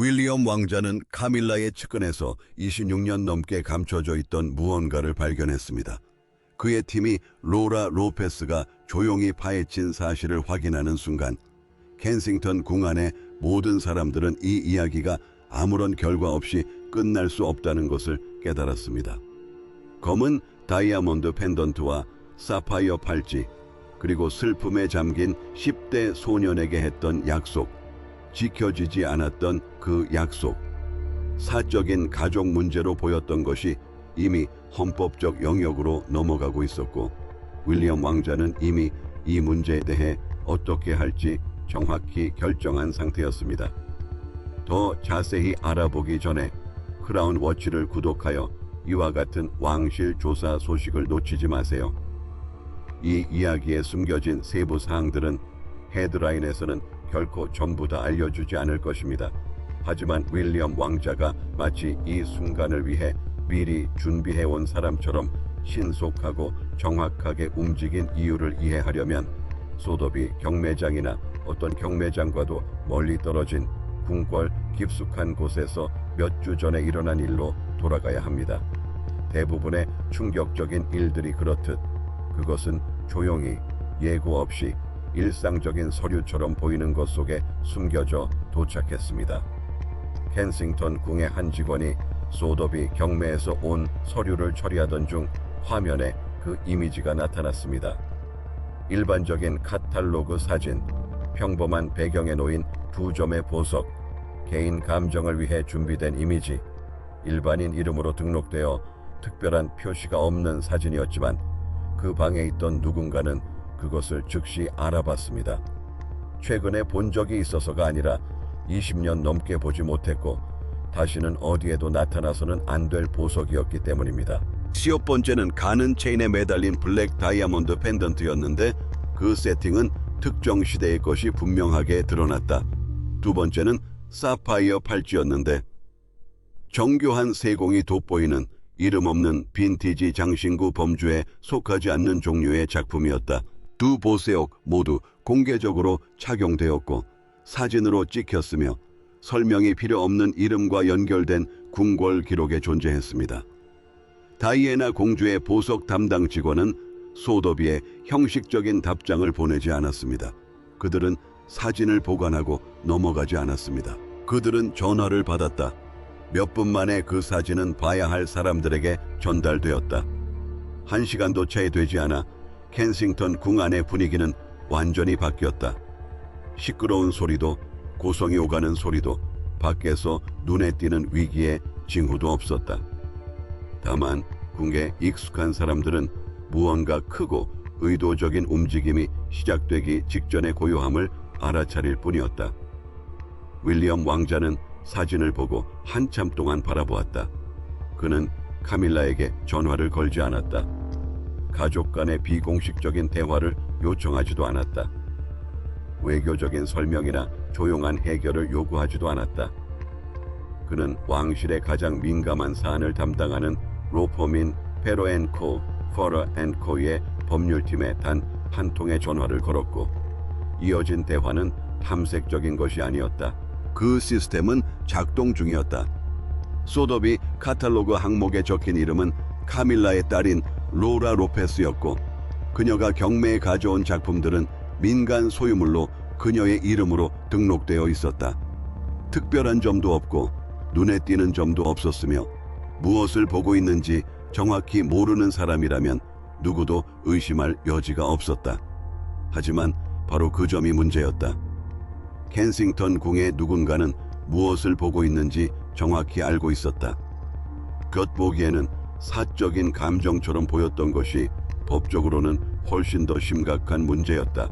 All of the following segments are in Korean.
윌리엄 왕자는 카밀라의 측근에서 26년 넘게 감춰져 있던 무언가를 발견했습니다. 그의 팀이 로라 로페스가 조용히 파헤친 사실을 확인하는 순간 켄싱턴 궁 안의 모든 사람들은 이 이야기가 아무런 결과 없이 끝날 수 없다는 것을 깨달았습니다. 검은 다이아몬드 펜던트와 사파이어 팔찌, 그리고 슬픔에 잠긴 10대 소년에게 했던 약속, 지켜지지 않았던 그 약속, 사적인 가족 문제로 보였던 것이 이미 헌법적 영역으로 넘어가고 있었고, 윌리엄 왕자는 이미 이 문제에 대해 어떻게 할지 정확히 결정한 상태였습니다. 더 자세히 알아보기 전에 크라운 워치를 구독하여 이와 같은 왕실 조사 소식을 놓치지 마세요. 이 이야기에 숨겨진 세부 사항들은 헤드라인에서는 결코 전부 다 알려주지 않을 것입니다. 하지만 윌리엄 왕자가 마치 이 순간을 위해 미리 준비해온 사람처럼 신속하고 정확하게 움직인 이유를 이해하려면 소더비 경매장이나 어떤 경매장과도 멀리 떨어진 궁궐 깊숙한 곳에서 몇 주 전에 일어난 일로 돌아가야 합니다. 대부분의 충격적인 일들이 그렇듯 그것은 조용히 예고 없이 일상적인 서류처럼 보이는 것 속에 숨겨져 도착했습니다. 켄싱턴 궁의 한 직원이 소더비 경매에서 온 서류를 처리하던 중 화면에 그 이미지가 나타났습니다. 일반적인 카탈로그 사진, 평범한 배경에 놓인 두 점의 보석, 개인 감정을 위해 준비된 이미지, 일반인 이름으로 등록되어 특별한 표시가 없는 사진이었지만 그 방에 있던 누군가는 그것을 즉시 알아봤습니다. 최근에 본 적이 있어서가 아니라 20년 넘게 보지 못했고 다시는 어디에도 나타나서는 안 될 보석이었기 때문입니다. 15번째는 가는 체인에 매달린 블랙 다이아몬드 펜던트였는데 그 세팅은 특정 시대의 것이 분명하게 드러났다. 두 번째는 사파이어 팔찌였는데 정교한 세공이 돋보이는 이름 없는 빈티지 장신구 범주에 속하지 않는 종류의 작품이었다. 두 보세옥 모두 공개적으로 착용되었고 사진으로 찍혔으며 설명이 필요 없는 이름과 연결된 궁궐 기록에 존재했습니다. 다이애나 공주의 보석 담당 직원은 소더비에 형식적인 답장을 보내지 않았습니다. 그들은 사진을 보관하고 넘어가지 않았습니다. 그들은 전화를 받았다. 몇 분 만에 그 사진은 봐야 할 사람들에게 전달되었다. 1시간도 채 되지 않아 켄싱턴 궁 안의 분위기는 완전히 바뀌었다. 시끄러운 소리도 고성이 오가는 소리도 밖에서 눈에 띄는 위기의 징후도 없었다. 다만 궁에 익숙한 사람들은 무언가 크고 의도적인 움직임이 시작되기 직전의 고요함을 알아차릴 뿐이었다. 윌리엄 왕자는 사진을 보고 한참 동안 바라보았다. 그는 카밀라에게 전화를 걸지 않았다. 가족 간의 비공식적인 대화를 요청하지도 않았다. 외교적인 설명이나 조용한 해결을 요구하지도 않았다. 그는 왕실의 가장 민감한 사안을 담당하는 로퍼민 페로앤코, 퍼러앤코의 법률팀에 단 한 통의 전화를 걸었고 이어진 대화는 탐색적인 것이 아니었다. 그 시스템은 작동 중이었다. 소더비 카탈로그 항목에 적힌 이름은 카밀라의 딸인 로라 로페스였고 그녀가 경매에 가져온 작품들은 민간 소유물로 그녀의 이름으로 등록되어 있었다. 특별한 점도 없고 눈에 띄는 점도 없었으며 무엇을 보고 있는지 정확히 모르는 사람이라면 누구도 의심할 여지가 없었다. 하지만 바로 그 점이 문제였다. 켄싱턴 궁의 누군가는 무엇을 보고 있는지 정확히 알고 있었다. 겉보기에는 사적인 감정처럼 보였던 것이 법적으로는 훨씬 더 심각한 문제였다.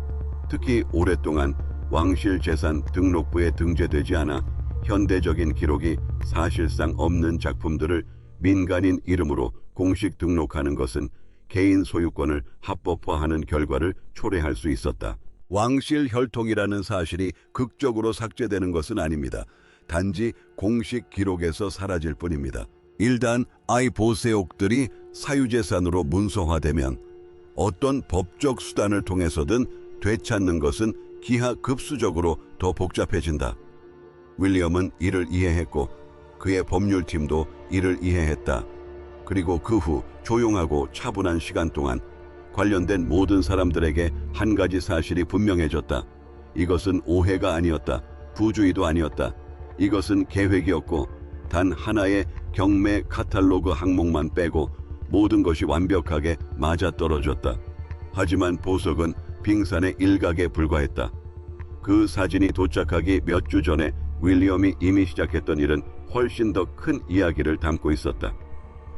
특히 오랫동안 왕실 재산 등록부에 등재되지 않아 현대적인 기록이 사실상 없는 작품들을 민간인 이름으로 공식 등록하는 것은 개인 소유권을 합법화하는 결과를 초래할 수 있었다. 왕실 혈통이라는 사실이 극적으로 삭제되는 것은 아닙니다. 단지 공식 기록에서 사라질 뿐입니다. 일단 보세옥들이 사유재산으로 문서화되면 어떤 법적 수단을 통해서든 되찾는 것은 기하급수적으로 더 복잡해진다. 윌리엄은 이를 이해했고 그의 법률팀도 이를 이해했다. 그리고 그 후 조용하고 차분한 시간 동안 관련된 모든 사람들에게 한 가지 사실이 분명해졌다. 이것은 오해가 아니었다. 부주의도 아니었다. 이것은 계획이었고 단 하나의 경매 카탈로그 항목만 빼고 모든 것이 완벽하게 맞아떨어졌다. 하지만 보석은 빙산의 일각에 불과했다. 그 사진이 도착하기 몇 주 전에 윌리엄이 이미 시작했던 일은 훨씬 더 큰 이야기를 담고 있었다.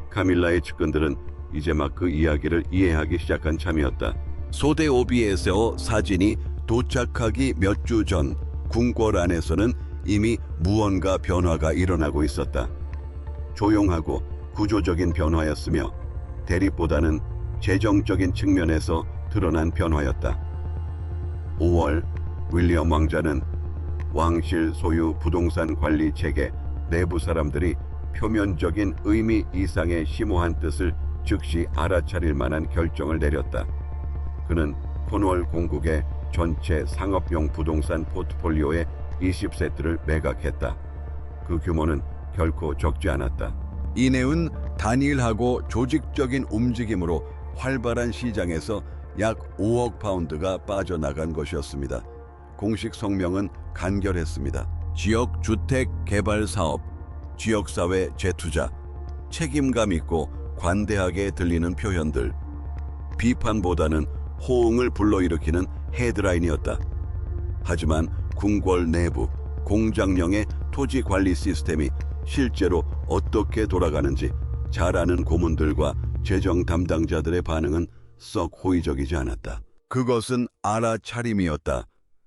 카밀라의 측근들은 이제 막 그 이야기를 이해하기 시작한 참이었다. 소데오비에서 사진이 도착하기 몇 주 전 궁궐 안에서는 이미 무언가 변화가 일어나고 있었다. 조용하고 구조적인 변화였으며 대립보다는 재정적인 측면에서 드러난 변화였다. 5월 윌리엄 왕자는 왕실 소유 부동산 관리 체계 내부 사람들이 표면적인 의미 이상의 심오한 뜻을 즉시 알아차릴 만한 결정을 내렸다. 그는 코널 공국의 전체 상업용 부동산 포트폴리오의 20세트를 매각했다. 그 규모는 결코 적지 않았다. 이내은 단일하고 조직적인 움직임으로 활발한 시장에서 약 5억 파운드가 빠져나간 것이었습니다. 공식 성명은 간결했습니다. 지역 주택 개발 사업, 지역사회 재투자, 책임감 있고 관대하게 들리는 표현들, 비판보다는 호응을 불러일으키는 헤드라인이었다. 하지만 궁궐 내부 공장령의 토지 관리 시스템이 실제로 어떻게 돌아가는지 잘 아는 고문들과 재정 담당자들의 반응은 썩 호의적이지 않았다. 그것은 알아차림이었다.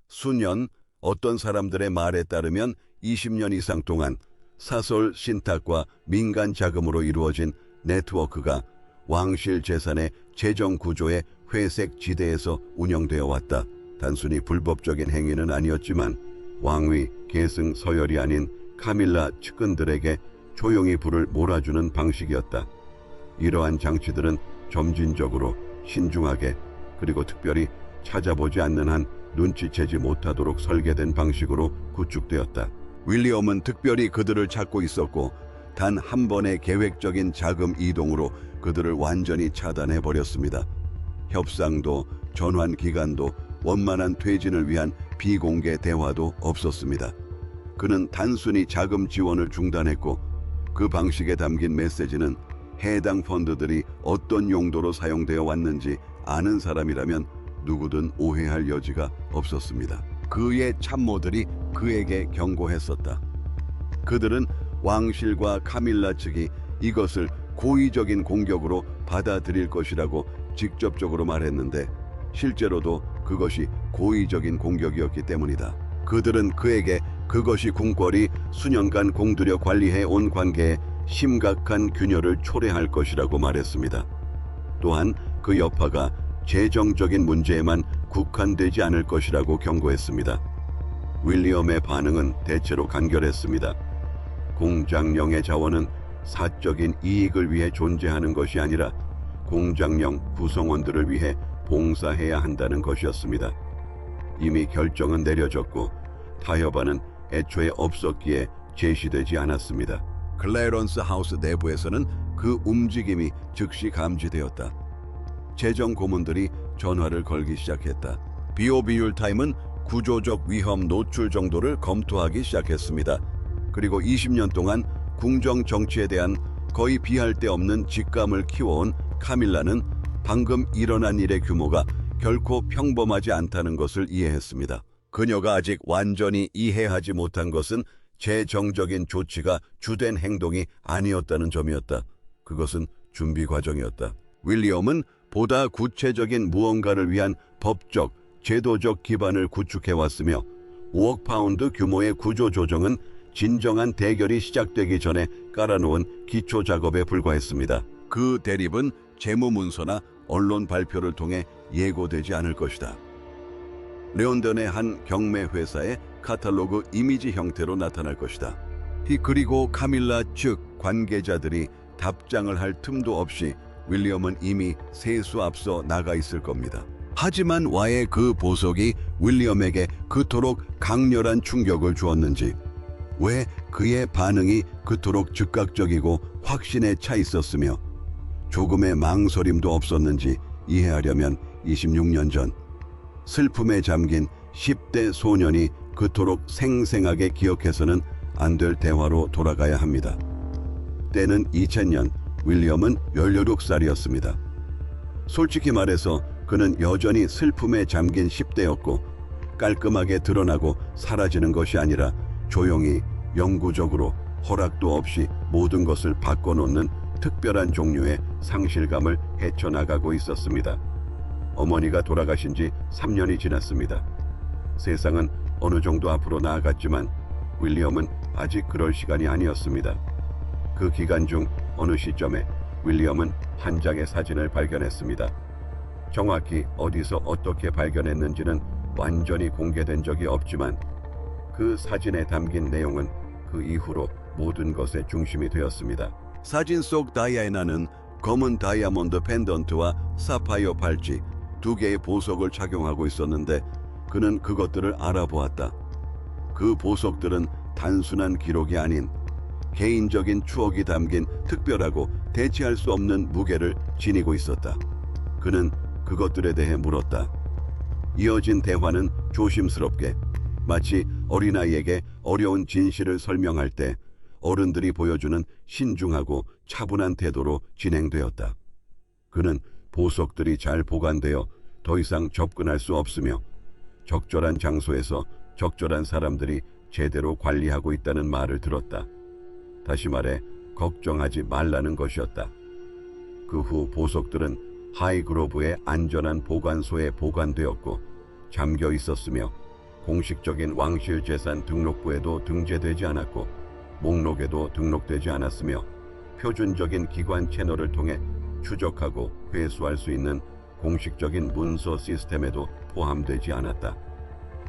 수년, 어떤 사람들의 말에 따르면 20년 이상 동안 사설 신탁과 민간 자금으로 이루어진 네트워크가 왕실 재산의 재정 구조의 회색 지대에서 운영되어 왔다. 단순히 불법적인 행위는 아니었지만 왕위 계승 서열이 아닌 카밀라 측근들에게 조용히 불을 몰아주는 방식이었다. 이러한 장치들은 점진적으로 신중하게 그리고 특별히 찾아보지 않는 한 눈치채지 못하도록 설계된 방식으로 구축되었다. 윌리엄은 특별히 그들을 찾고 있었고 단 한 번의 계획적인 자금 이동으로 그들을 완전히 차단해 버렸습니다. 협상도 전환 기간도 원만한 퇴진을 위한 비공개 대화도 없었습니다. 그는 단순히 자금 지원을 중단했고 그 방식에 담긴 메시지는 해당 펀드들이 어떤 용도로 사용되어 왔는지 아는 사람이라면 누구든 오해할 여지가 없었습니다. 그의 참모들이 그에게 경고했었다. 그들은 왕실과 카밀라 측이 이것을 고의적인 공격으로 받아들일 것이라고 직접적으로 말했는데 실제로도 그것이 고의적인 공격이었기 때문이다. 그들은 그에게 그것이 궁궐이 수년간 공들여 관리해 온 관계에 심각한 균열을 초래할 것이라고 말했습니다. 또한 그 여파가 재정적인 문제에만 국한되지 않을 것이라고 경고했습니다. 윌리엄의 반응은 대체로 간결했습니다. 공장령의 자원은 사적인 이익을 위해 존재하는 것이 아니라 공장령 구성원들을 위해 봉사해야 한다는 것이었습니다. 이미 결정은 내려졌고 타협안은 애초에 없었기에 제시되지 않았습니다. 클래런스 하우스 내부에서는 그 움직임이 즉시 감지되었다. 재정 고문들이 전화를 걸기 시작했다. 비오비율 타임은 구조적 위험 노출 정도를 검토하기 시작했습니다. 그리고 20년 동안 궁정 정치에 대한 거의 비할 데 없는 직감을 키워온 카밀라는 방금 일어난 일의 규모가 결코 평범하지 않다는 것을 이해했습니다. 그녀가 아직 완전히 이해하지 못한 것은 재정적인 조치가 주된 행동이 아니었다는 점이었다. 그것은 준비 과정이었다. 윌리엄은 보다 구체적인 무언가를 위한 법적, 제도적 기반을 구축해왔으며 5억 파운드 규모의 구조 조정은 진정한 대결이 시작되기 전에 깔아놓은 기초 작업에 불과했습니다. 그 대립은 재무 문서나 언론 발표를 통해 예고되지 않을 것이다. 런던의 한 경매 회사의 카탈로그 이미지 형태로 나타날 것이다. 그리고 카밀라 측 관계자들이 답장을 할 틈도 없이 윌리엄은 이미 세수 앞서 나가 있을 겁니다. 하지만 와의 그 보석이 윌리엄에게 그토록 강렬한 충격을 주었는지 왜 그의 반응이 그토록 즉각적이고 확신에 차 있었으며 조금의 망설임도 없었는지 이해하려면 26년 전 슬픔에 잠긴 10대 소년이 그토록 생생하게 기억해서는 안 될 대화로 돌아가야 합니다. 때는 2000년, 윌리엄은 16살이었습니다. 솔직히 말해서 그는 여전히 슬픔에 잠긴 10대였고 깔끔하게 드러나고 사라지는 것이 아니라 조용히 영구적으로 허락도 없이 모든 것을 바꿔놓는 특별한 종류의 상실감을 헤쳐나가고 있었습니다. 어머니가 돌아가신 지 3년이 지났습니다. 세상은 어느 정도 앞으로 나아갔지만 윌리엄은 아직 그럴 시간이 아니었습니다. 그 기간 중 어느 시점에 윌리엄은 한 장의 사진을 발견했습니다. 정확히 어디서 어떻게 발견했는지는 완전히 공개된 적이 없지만 그 사진에 담긴 내용은 그 이후로 모든 것의 중심이 되었습니다. 사진 속 다이애나는 검은 다이아몬드 펜던트와 사파이어 팔찌, 2개의 보석을 착용하고 있었는데 그는 그것들을 알아보았다. 그 보석들은 단순한 기록이 아닌 개인적인 추억이 담긴 특별하고 대체할 수 없는 무게를 지니고 있었다. 그는 그것들에 대해 물었다. 이어진 대화는 조심스럽게, 마치 어린아이에게 어려운 진실을 설명할 때 어른들이 보여주는 신중하고 차분한 태도로 진행되었다. 그는 보석들이 잘 보관되어 더 이상 접근할 수 없으며 적절한 장소에서 적절한 사람들이 제대로 관리하고 있다는 말을 들었다. 다시 말해 걱정하지 말라는 것이었다. 그 후 보석들은 하이그로브의 안전한 보관소에 보관되었고 잠겨 있었으며 공식적인 왕실 재산 등록부에도 등재되지 않았고 목록에도 등록되지 않았으며 표준적인 기관 채널을 통해 추적하고 회수할 수 있는 공식적인 문서 시스템에도 포함되지 않았다.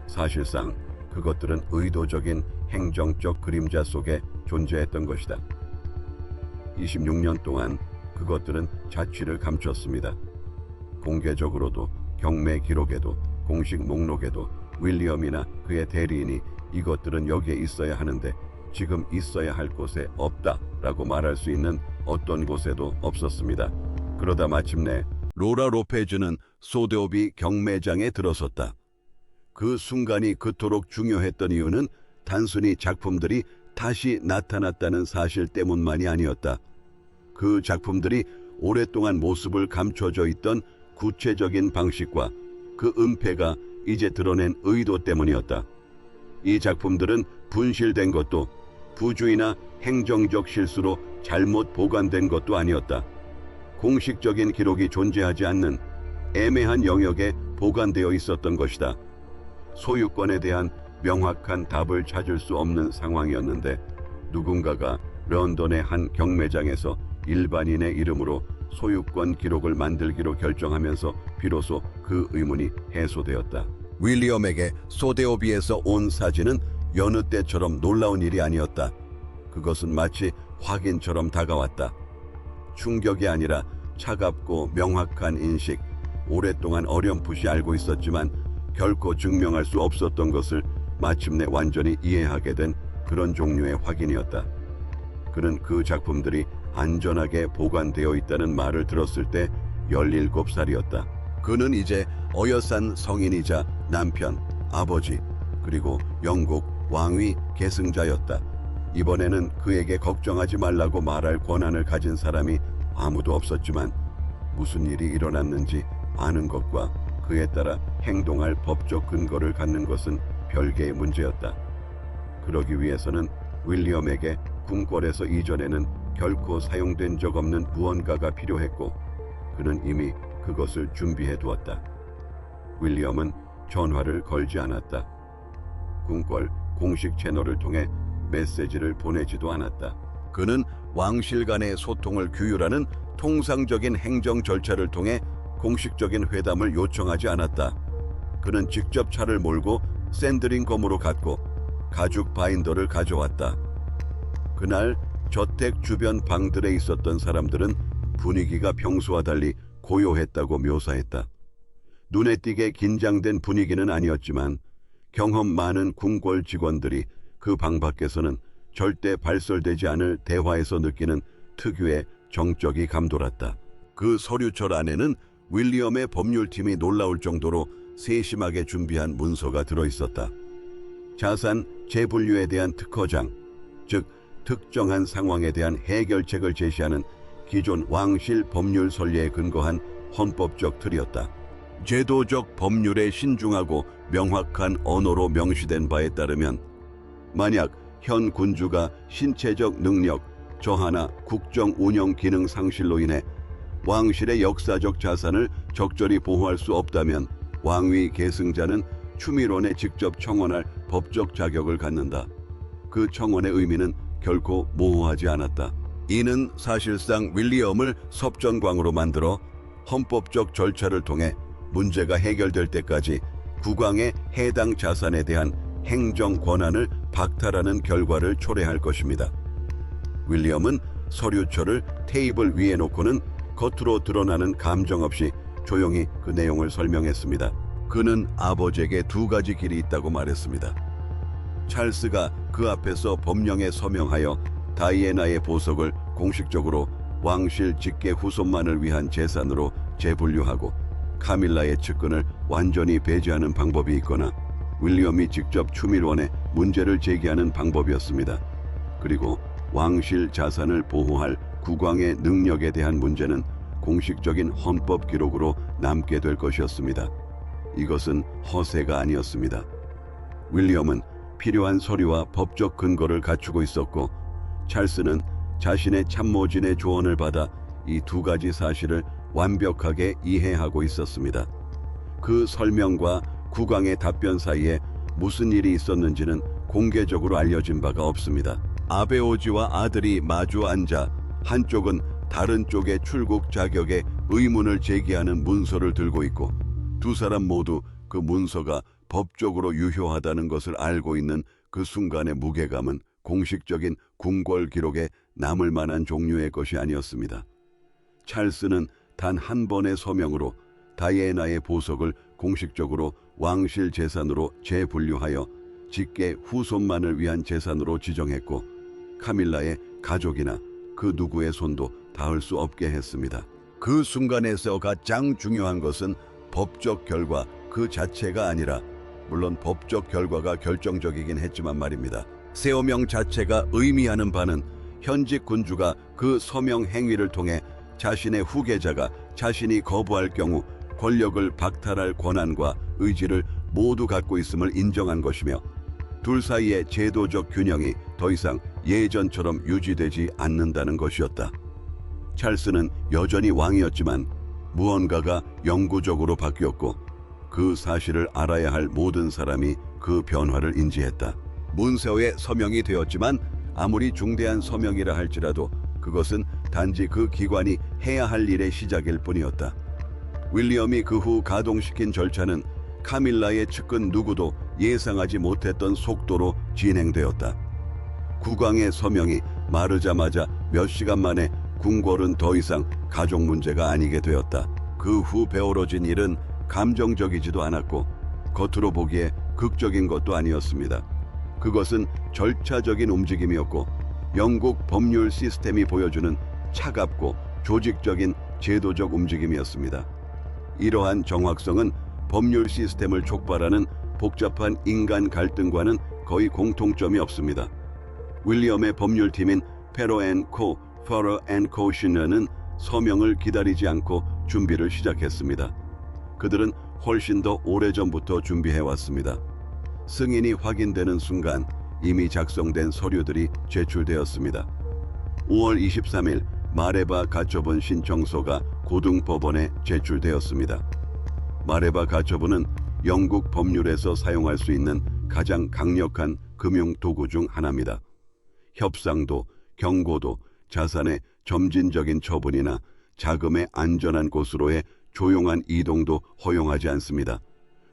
사실상 그것들은 의도적인 행정적 그림자 속에 존재했던 것이다. 26년 동안 그것들은 자취를 감췄습니다. 공개적으로도 경매 기록에도 공식 목록에도 윌리엄이나 그의 대리인이 이것들은 여기에 있어야 하는데 지금 있어야 할 곳에 없다라고 말할 수 있는 어떤 곳에도 없었습니다. 그러다 마침내 로라 로페즈는 소데오비 경매장에 들어섰다. 그 순간이 그토록 중요했던 이유는 단순히 작품들이 다시 나타났다는 사실 때문만이 아니었다. 그 작품들이 오랫동안 모습을 감춰져 있던 구체적인 방식과 그 은폐가 이제 드러낸 의도 때문이었다. 이 작품들은 분실된 것도 부주의나 행정적 실수로 잘못 보관된 것도 아니었다. 공식적인 기록이 존재하지 않는 애매한 영역에 보관되어 있었던 것이다. 소유권에 대한 명확한 답을 찾을 수 없는 상황이었는데 누군가가 런던의 한 경매장에서 일반인의 이름으로 소유권 기록을 만들기로 결정하면서 비로소 그 의문이 해소되었다. 윌리엄에게 소데오비에서 온 사진은 여느 때처럼 놀라운 일이 아니었다. 그것은 마치 확인처럼 다가왔다. 충격이 아니라 차갑고 명확한 인식, 오랫동안 어렴풋이 알고 있었지만 결코 증명할 수 없었던 것을 마침내 완전히 이해하게 된 그런 종류의 확인이었다. 그는 그 작품들이 안전하게 보관되어 있다는 말을 들었을 때 17살이었다. 그는 이제 어엿한 성인이자 남편, 아버지, 그리고 영국 왕위 계승자였다. 이번에는 그에게 걱정하지 말라고 말할 권한을 가진 사람이 아무도 없었지만 무슨 일이 일어났는지 아는 것과 그에 따라 행동할 법적 근거를 갖는 것은 별개의 문제였다. 그러기 위해서는 윌리엄에게 궁궐에서 이전에는 결코 사용된 적 없는 무언가가 필요했고 그는 이미 그것을 준비해 두었다. 윌리엄은 전화를 걸지 않았다. 궁궐 공식 채널을 통해 메시지를 보내지도 않았다. 그는 왕실 간의 소통을 규율하는 통상적인 행정 절차를 통해 공식적인 회담을 요청하지 않았다. 그는 직접 차를 몰고 샌드링검으로 갔고 가죽 바인더를 가져왔다. 그날 저택 주변 방들에 있었던 사람들은 분위기가 평소와 달리 고요했다고 묘사했다. 눈에 띄게 긴장된 분위기는 아니었지만 경험 많은 궁궐 직원들이 그 방 밖에서는 절대 발설되지 않을 대화에서 느끼는 특유의 정적이 감돌았다. 그 서류철 안에는 윌리엄의 법률팀이 놀라울 정도로 세심하게 준비한 문서가 들어있었다. 자산 재분류에 대한 특허장, 즉 특정한 상황에 대한 해결책을 제시하는 기존 왕실 법률 선례에 근거한 헌법적 틀이었다. 제도적 법률에 신중하고 명확한 언어로 명시된 바에 따르면 만약 현 군주가 신체적 능력 저하나 국정 운영 기능 상실로 인해 왕실의 역사적 자산을 적절히 보호할 수 없다면 왕위 계승자는 추밀원에 직접 청원할 법적 자격을 갖는다. 그 청원의 의미는 결코 모호하지 않았다. 이는 사실상 윌리엄을 섭전광으로 만들어 헌법적 절차를 통해 문제가 해결될 때까지 국왕의 해당 자산에 대한 행정 권한을 박탈하는 결과를 초래할 것입니다. 윌리엄은 서류철을 테이블 위에 놓고는 겉으로 드러나는 감정 없이 조용히 그 내용을 설명했습니다. 그는 아버지에게 두 가지 길이 있다고 말했습니다. 찰스가 그 앞에서 법령에 서명하여 다이애나의 보석을 공식적으로 왕실 직계 후손만을 위한 재산으로 재분류하고 카밀라의 측근을 완전히 배제하는 방법이 있거나 윌리엄이 직접 추밀원에 문제를 제기하는 방법이었습니다. 그리고 왕실 자산을 보호할 국왕의 능력에 대한 문제는 공식적인 헌법 기록으로 남게 될 것이었습니다. 이것은 허세가 아니었습니다. 윌리엄은 필요한 서류와 법적 근거를 갖추고 있었고 찰스는 자신의 참모진의 조언을 받아 이 두 가지 사실을 완벽하게 이해하고 있었습니다. 그 설명과 국왕의 답변 사이에 무슨 일이 있었는지는 공개적으로 알려진 바가 없습니다. 아베오지와 아들이 마주 앉아 한쪽은 다른 쪽의 출국 자격에 의문을 제기하는 문서를 들고 있고 두 사람 모두 그 문서가 법적으로 유효하다는 것을 알고 있는 그 순간의 무게감은 공식적인 궁궐 기록에 남을 만한 종류의 것이 아니었습니다. 찰스는 단 한 번의 서명으로 다이애나의 보석을 공식적으로 왕실 재산으로 재분류하여 직계 후손만을 위한 재산으로 지정했고 카밀라의 가족이나 그 누구의 손도 닿을 수 없게 했습니다. 그 순간에서 가장 중요한 것은 법적 결과 그 자체가 아니라 물론 법적 결과가 결정적이긴 했지만 말입니다. 세어명 자체가 의미하는 바는 현직 군주가 그 서명 행위를 통해 자신의 후계자가 자신이 거부할 경우 권력을 박탈할 권한과 의지를 모두 갖고 있음을 인정한 것이며 둘 사이의 제도적 균형이 더 이상 예전처럼 유지되지 않는다는 것이었다. 찰스는 여전히 왕이었지만 무언가가 영구적으로 바뀌었고 그 사실을 알아야 할 모든 사람이 그 변화를 인지했다. 문서에 서명이 되었지만 아무리 중대한 서명이라 할지라도 그것은 단지 그 기관이 해야 할 일의 시작일 뿐이었다. 윌리엄이 그 후 가동시킨 절차는 카밀라의 측근 누구도 예상하지 못했던 속도로 진행되었다. 국왕의 서명이 마르자마자 몇 시간 만에 궁궐은 더 이상 가족 문제가 아니게 되었다. 그 후 배어러진 일은 감정적이지도 않았고 겉으로 보기에 극적인 것도 아니었습니다. 그것은 절차적인 움직임이었고 영국 법률 시스템이 보여주는 차갑고 조직적인 제도적 움직임이었습니다. 이러한 정확성은 법률 시스템을 촉발하는 복잡한 인간 갈등과는 거의 공통점이 없습니다. 윌리엄의 법률팀인 페로 앤 코, 퍼러 앤 코시너는 서명을 기다리지 않고 준비를 시작했습니다. 그들은 훨씬 더 오래전부터 준비해왔습니다. 승인이 확인되는 순간 이미 작성된 서류들이 제출되었습니다. 5월 23일 마레바 가처분 신청서가 고등법원에 제출되었습니다. 마레바 가처분은 영국 법률에서 사용할 수 있는 가장 강력한 금융 도구 중 하나입니다. 협상도, 경고도, 자산의 점진적인 처분이나 자금의 안전한 곳으로의 조용한 이동도 허용하지 않습니다.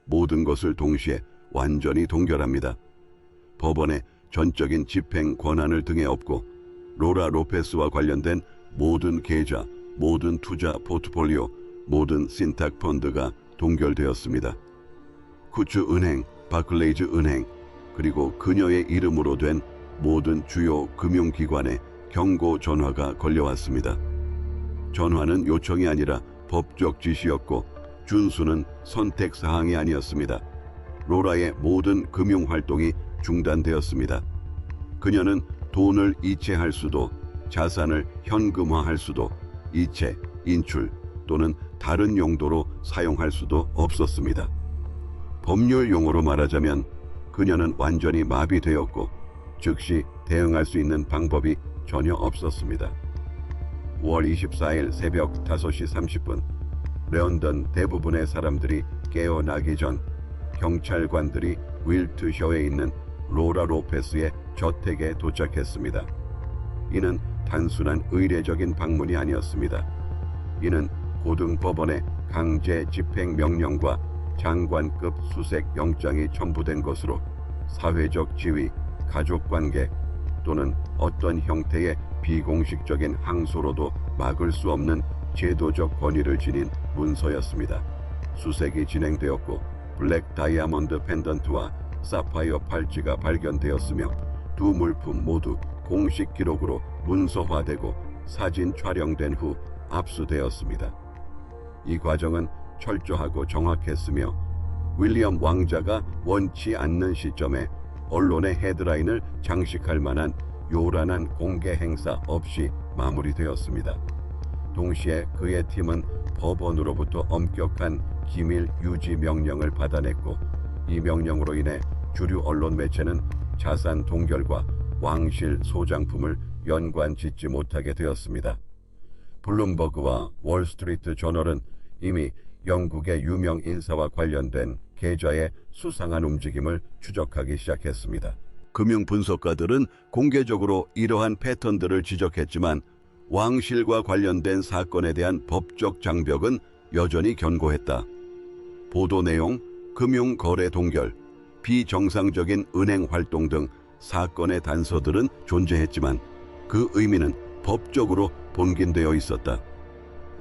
모든 것을 동시에 완전히 동결합니다. 법원의 전적인 집행 권한을 등에 업고 로라 로페스와 관련된 모든 계좌, 모든 투자 포트폴리오, 모든 신탁 펀드가 동결되었습니다. 쿠츠 은행, 바클레이즈 은행, 그리고 그녀의 이름으로 된 모든 주요 금융기관에 경고 전화가 걸려왔습니다. 전화는 요청이 아니라 법적 지시였고 준수는 선택사항이 아니었습니다. 로라의 모든 금융활동이 중단되었습니다. 그녀는 돈을 이체할 수도, 자산을 현금화할 수도, 이체, 인출 또는 다른 용도로 사용할 수도 없었습니다. 법률 용어로 말하자면 그녀는 완전히 마비되었고 즉시 대응할 수 있는 방법이 전혀 없었습니다. 5월 24일 새벽 5시 30분 런던 대부분의 사람들이 깨어나기 전 경찰관들이 윌트셔에 있는 로라 로페스의 저택에 도착했습니다. 이는 단순한 의례적인 방문이 아니었습니다. 이는 고등법원의 강제 집행 명령과 장관급 수색 영장이 첨부된 것으로 사회적 지위, 가족관계 또는 어떤 형태의 비공식적인 항소로도 막을 수 없는 제도적 권위를 지닌 문서였습니다. 수색이 진행되었고 블랙 다이아몬드 펜던트와 사파이어 팔찌가 발견되었으며 두 물품 모두 공식 기록으로 문서화되고 사진 촬영된 후 압수되었습니다. 이 과정은 철저하고 정확했으며 윌리엄 왕자가 원치 않는 시점에 언론의 헤드라인을 장식할 만한 요란한 공개 행사 없이 마무리되었습니다. 동시에 그의 팀은 법원으로부터 엄격한 기밀 유지 명령을 받아냈고 이 명령으로 인해 주류 언론 매체는 자산 동결과 왕실 소장품을 연관짓지 못하게 되었습니다. 블룸버그와 월스트리트 저널은 이미 영국의 유명 인사와 관련된 계좌의 수상한 움직임을 추적하기 시작했습니다. 금융 분석가들은 공개적으로 이러한 패턴들을 지적했지만 왕실과 관련된 사건에 대한 법적 장벽은 여전히 견고했다. 보도 내용, 금융 거래 동결, 비정상적인 은행 활동 등 사건의 단서들은 존재했지만 그 의미는 법적으로 본긴되어 있었다.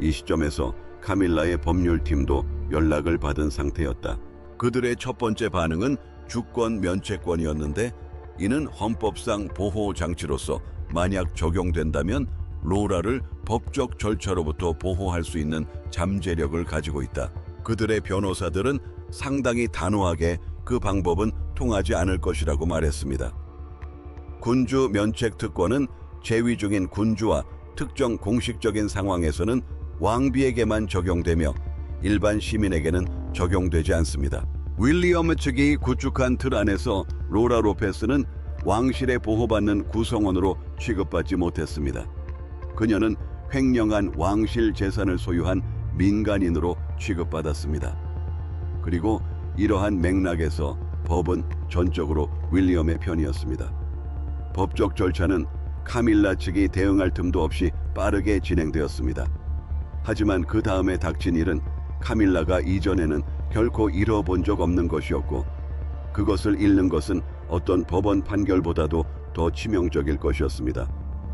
이 시점에서 카밀라의 법률팀도 연락을 받은 상태였다. 그들의 첫 번째 반응은 주권 면책권이었는데 이는 헌법상 보호 장치로서 만약 적용된다면 로라를 법적 절차로부터 보호할 수 있는 잠재력을 가지고 있다. 그들의 변호사들은 상당히 단호하게 그 방법은 통하지 않을 것이라고 말했습니다. 군주 면책 특권은 재위 중인 군주와 특정 공식적인 상황에서는 왕비에게만 적용되며 일반 시민에게는 적용되지 않습니다. 윌리엄 측이 구축한 틀 안에서 로라 로페스는 왕실에 보호받는 구성원으로 취급받지 못했습니다. 그녀는 횡령한 왕실 재산을 소유한 민간인으로 취급받았습니다. 그리고 이러한 맥락에서 법은 전적으로 윌리엄의 편이었습니다. 법적 절차는 카밀라 측이 대응할 틈도 없이 빠르게 진행되었습니다. 하지만 그 다음에 닥친 일은 카밀라가 이전에는 결코 잃어본 적 없는 것이었고 그것을 잃는 것은 어떤 법원 판결보다도 더 치명적일 것이었습니다.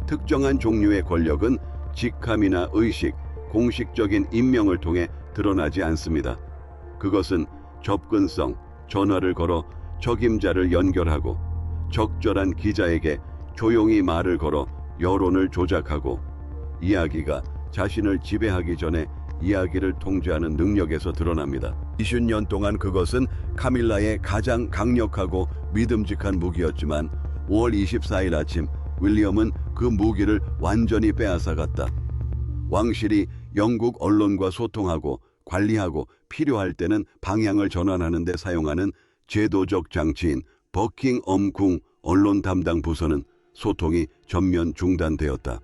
특정한 종류의 권력은 직함이나 의식, 공식적인 임명을 통해 드러나지 않습니다. 그것은 접근성, 전화를 걸어 적임자를 연결하고 적절한 기자에게 조용히 말을 걸어 여론을 조작하고 이야기가 자신을 지배하기 전에 이야기를 통제하는 능력에서 드러납니다. 20년 동안 그것은 카밀라의 가장 강력하고 믿음직한 무기였지만 5월 24일 아침 윌리엄은 그 무기를 완전히 빼앗아갔다. 왕실이 영국 언론과 소통하고 관리하고 필요할 때는 방향을 전환하는 데 사용하는 제도적 장치인 버킹엄궁 언론 담당 부서는 소통이 전면 중단되었다.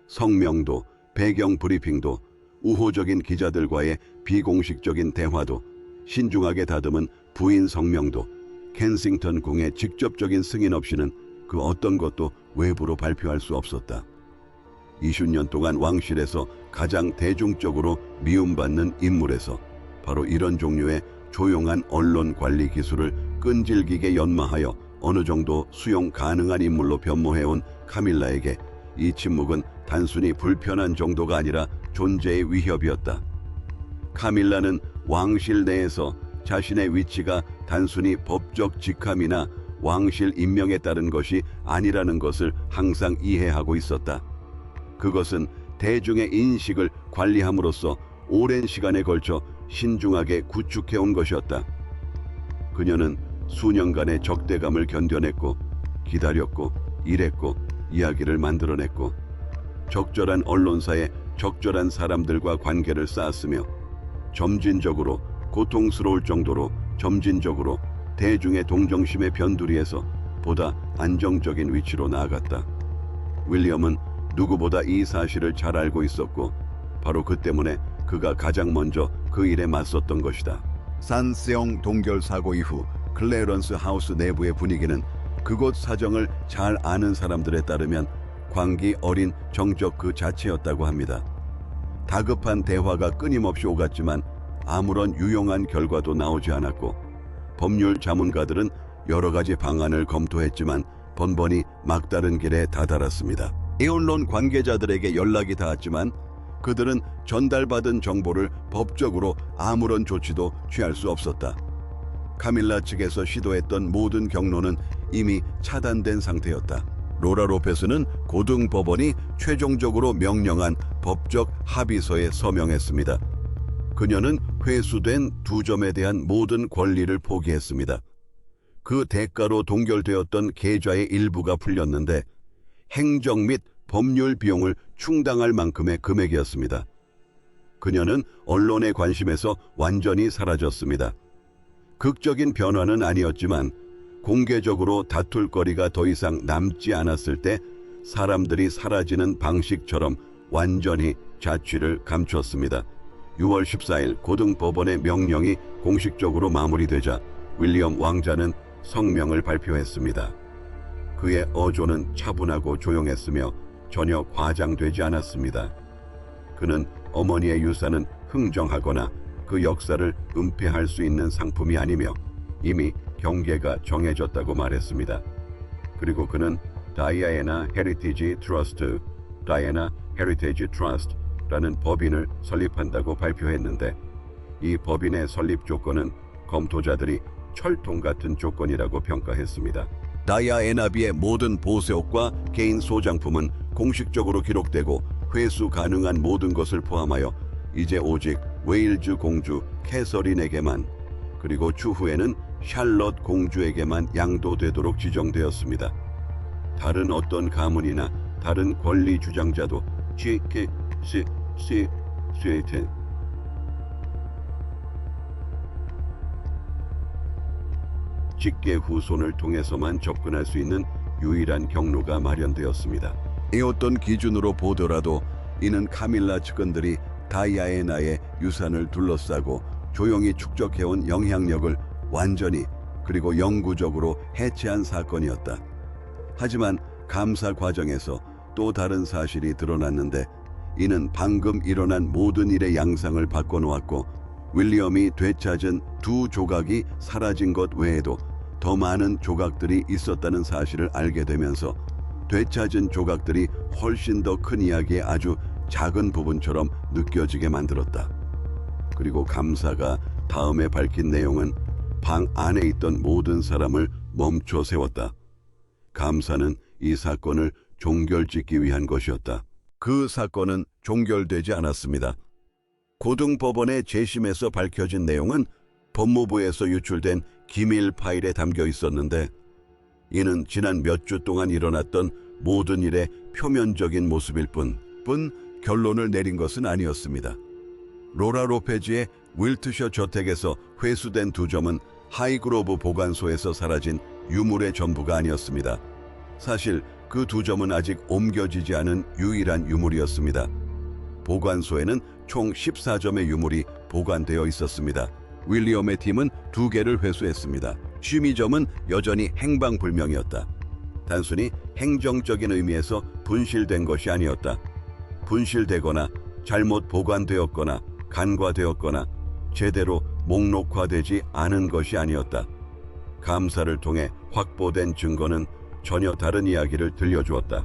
성명도, 배경 브리핑도, 우호적인 기자들과의 비공식적인 대화도, 신중하게 다듬은 부인 성명도, 켄싱턴 궁의 직접적인 승인 없이는 그 어떤 것도 외부로 발표할 수 없었다. 20년 동안 왕실에서 가장 대중적으로 미움받는 인물에서 바로 이런 종류의 조용한 언론 관리 기술을 끈질기게 연마하여 어느 정도 수용 가능한 인물로 변모해온 카밀라에게 이 침묵은 단순히 불편한 정도가 아니라 존재의 위협이었다. 카밀라는 왕실 내에서 자신의 위치가 단순히 법적 직함이나 왕실 임명에 따른 것이 아니라는 것을 항상 이해하고 있었다. 그것은 대중의 인식을 관리함으로써 오랜 시간에 걸쳐 신중하게 구축해온 것이었다. 그녀는 수년간의 적대감을 견뎌냈고 기다렸고 일했고 이야기를 만들어냈고 적절한 언론사에 적절한 사람들과 관계를 쌓았으며 점진적으로 고통스러울 정도로 점진적으로 대중의 동정심의 변두리에서 보다 안정적인 위치로 나아갔다. 윌리엄은 누구보다 이 사실을 잘 알고 있었고 바로 그 때문에 그가 가장 먼저 그 일에 맞섰던 것이다. 산세옹 동결 사고 이후 클레런스 하우스 내부의 분위기는 그곳 사정을 잘 아는 사람들에 따르면 광기 어린 정적 그 자체였다고 합니다. 다급한 대화가 끊임없이 오갔지만 아무런 유용한 결과도 나오지 않았고 법률 자문가들은 여러 가지 방안을 검토했지만 번번이 막다른 길에 다다랐습니다. 언론 관계자들에게 연락이 닿았지만 그들은 전달받은 정보를 법적으로 아무런 조치도 취할 수 없었다. 카밀라 측에서 시도했던 모든 경로는 이미 차단된 상태였다. 로라 로페스는 고등법원이 최종적으로 명령한 법적 합의서에 서명했습니다. 그녀는 회수된 2점에 대한 모든 권리를 포기했습니다. 그 대가로 동결되었던 계좌의 일부가 풀렸는데 행정 및 법률 비용을 충당할 만큼의 금액이었습니다. 그녀는 언론의 관심에서 완전히 사라졌습니다. 극적인 변화는 아니었지만 공개적으로 다툴 거리가 더 이상 남지 않았을 때 사람들이 사라지는 방식처럼 완전히 자취를 감췄습니다. 6월 14일 고등법원의 명령이 공식적으로 마무리되자 윌리엄 왕자는 성명을 발표했습니다. 그의 어조는 차분하고 조용했으며 전혀 과장되지 않았습니다. 그는 어머니의 유산은 흥정하거나 그 역사를 은폐할 수 있는 상품이 아니며 이미 경계가 정해졌다고 말했습니다. 그리고 그는 다이애나 헤리티지 트러스트, 다이애나 헤리티지 트러스트라는 법인을 설립한다고 발표했는데 이 법인의 설립 조건은 검토자들이 철통 같은 조건이라고 평가했습니다. 다이아에나비의 모든 보세옥과 개인 소장품은 공식적으로 기록되고 회수 가능한 모든 것을 포함하여 이제 오직 웨일즈 공주 캐서린에게만 그리고 추후에는 샬럿 공주에게만 양도되도록 지정되었습니다. 다른 어떤 가문이나 다른 권리 주장자도 직계 후손을 통해서만 접근할 수 있는 유일한 경로가 마련되었습니다. 이 어떤 기준으로 보더라도 이는 카밀라 측근들이 다이아에나의 유산을 둘러싸고 조용히 축적해온 영향력을 완전히 그리고 영구적으로 해체한 사건이었다. 하지만 감사 과정에서 또 다른 사실이 드러났는데 이는 방금 일어난 모든 일의 양상을 바꿔놓았고 윌리엄이 되찾은 2 조각이 사라진 것 외에도 더 많은 조각들이 있었다는 사실을 알게 되면서 되찾은 조각들이 훨씬 더 큰 이야기의 아주 작은 부분처럼 느껴지게 만들었다. 그리고 감사가 다음에 밝힌 내용은 방 안에 있던 모든 사람을 멈춰 세웠다. 감사는 이 사건을 종결짓기 위한 것이었다. 그 사건은 종결되지 않았습니다. 고등법원의 재심에서 밝혀진 내용은 법무부에서 유출된 기밀 파일에 담겨 있었는데 이는 지난 몇 주 동안 일어났던 모든 일의 표면적인 모습일 뿐 결론을 내린 것은 아니었습니다. 로라 로페즈의 윌트셔 저택에서 회수된 2점은 하이그로브 보관소에서 사라진 유물의 전부가 아니었습니다. 사실 그 2점은 아직 옮겨지지 않은 유일한 유물이었습니다. 보관소에는 총 14점의 유물이 보관되어 있었습니다. 윌리엄의 팀은 2개를 회수했습니다. 12점은 여전히 행방불명이었다. 단순히 행정적인 의미에서 분실된 것이 아니었다. 분실되거나 잘못 보관되었거나 간과되었거나 제대로 목록화되지 않은 것이 아니었다. 감사를 통해 확보된 증거는 전혀 다른 이야기를 들려주었다.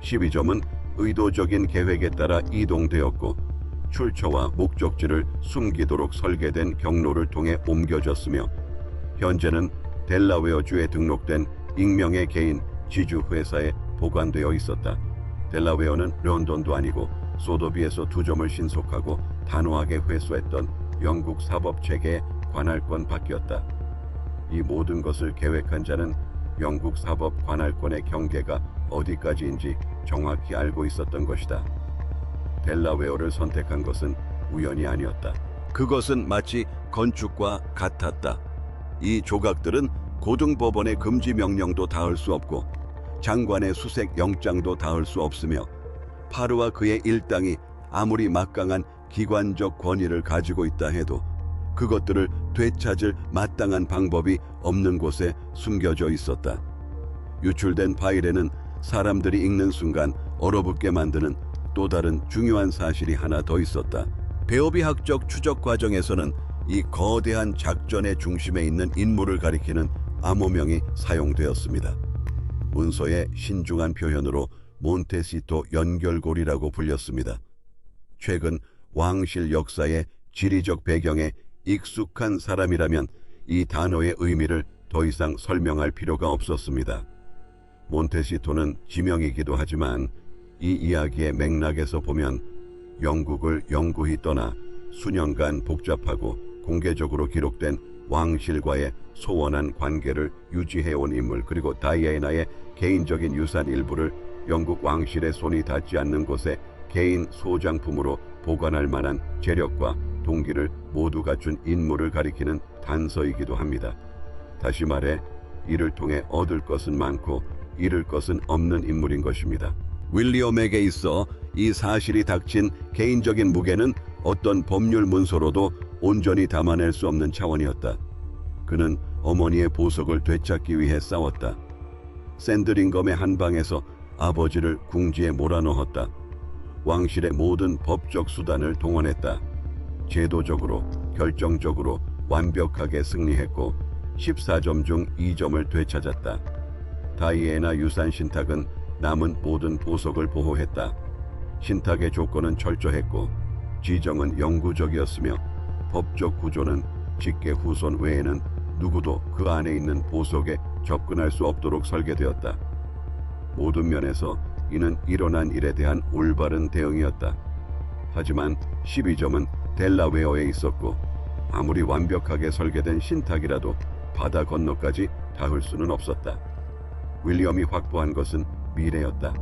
12점은 의도적인 계획에 따라 이동되었고 출처와 목적지를 숨기도록 설계된 경로를 통해 옮겨졌으며 현재는 델라웨어주에 등록된 익명의 개인 지주 회사에 보관되어 있었다. 델라웨어는 런던도 아니고 소도비에서 투점을 신속하고 단호하게 회수했던 영국 사법체계의 관할권 밖이었다. 이 모든 것을 계획한 자는 영국 사법 관할권의 경계가 어디까지인지 정확히 알고 있었던 것이다. 델라웨어를 선택한 것은 우연이 아니었다. 그것은 마치 건축과 같았다. 이 조각들은 고등법원의 금지 명령도 닿을 수 없고 장관의 수색 영장도 닿을 수 없으며 파르와 그의 일당이 아무리 막강한 기관적 권위를 가지고 있다 해도 그것들을 되찾을 마땅한 방법이 없는 곳에 숨겨져 있었다. 유출된 파일에는 사람들이 읽는 순간 얼어붙게 만드는 또 다른 중요한 사실이 하나 더 있었다. 배어비학적 추적 과정에서는 이 거대한 작전의 중심에 있는 인물을 가리키는 암호명이 사용되었습니다. 문서의 신중한 표현으로 몬테시토 연결고리라고 불렸습니다. 최근 왕실 역사의 지리적 배경에 익숙한 사람이라면 이 단어의 의미를 더 이상 설명할 필요가 없었습니다. 몬테시토는 지명이기도 하지만 이 이야기의 맥락에서 보면 영국을 영구히 떠나 수년간 복잡하고 공개적으로 기록된 왕실과의 소원한 관계를 유지해온 인물, 그리고 다이애나의 개인적인 유산 일부를 영국 왕실의 손이 닿지 않는 곳에 개인 소장품으로 보관할 만한 재력과 동기를 모두 갖춘 인물을 가리키는 단서이기도 합니다. 다시 말해 이를 통해 얻을 것은 많고 잃을 것은 없는 인물인 것입니다. 윌리엄에게 있어 이 사실이 닥친 개인적인 무게는 어떤 법률 문서로도 온전히 담아낼 수 없는 차원이었다. 그는 어머니의 보석을 되찾기 위해 싸웠다. 샌드링검의 한 방에서 아버지를 궁지에 몰아넣었다. 왕실의 모든 법적 수단을 동원했다. 제도적으로, 결정적으로 완벽하게 승리했고 14점 중 2점을 되찾았다. 다이애나 유산 신탁은 남은 모든 보석을 보호했다. 신탁의 조건은 철저했고 지정은 영구적이었으며 법적 구조는 직계 후손 외에는 누구도 그 안에 있는 보석에 접근할 수 없도록 설계되었다. 모든 면에서 이는 일어난 일에 대한 올바른 대응이었다. 하지만 12점은 델라웨어에 있었고 아무리 완벽하게 설계된 신탁이라도 바다 건너까지 닿을 수는 없었다. 윌리엄이 확보한 것은 미래였다.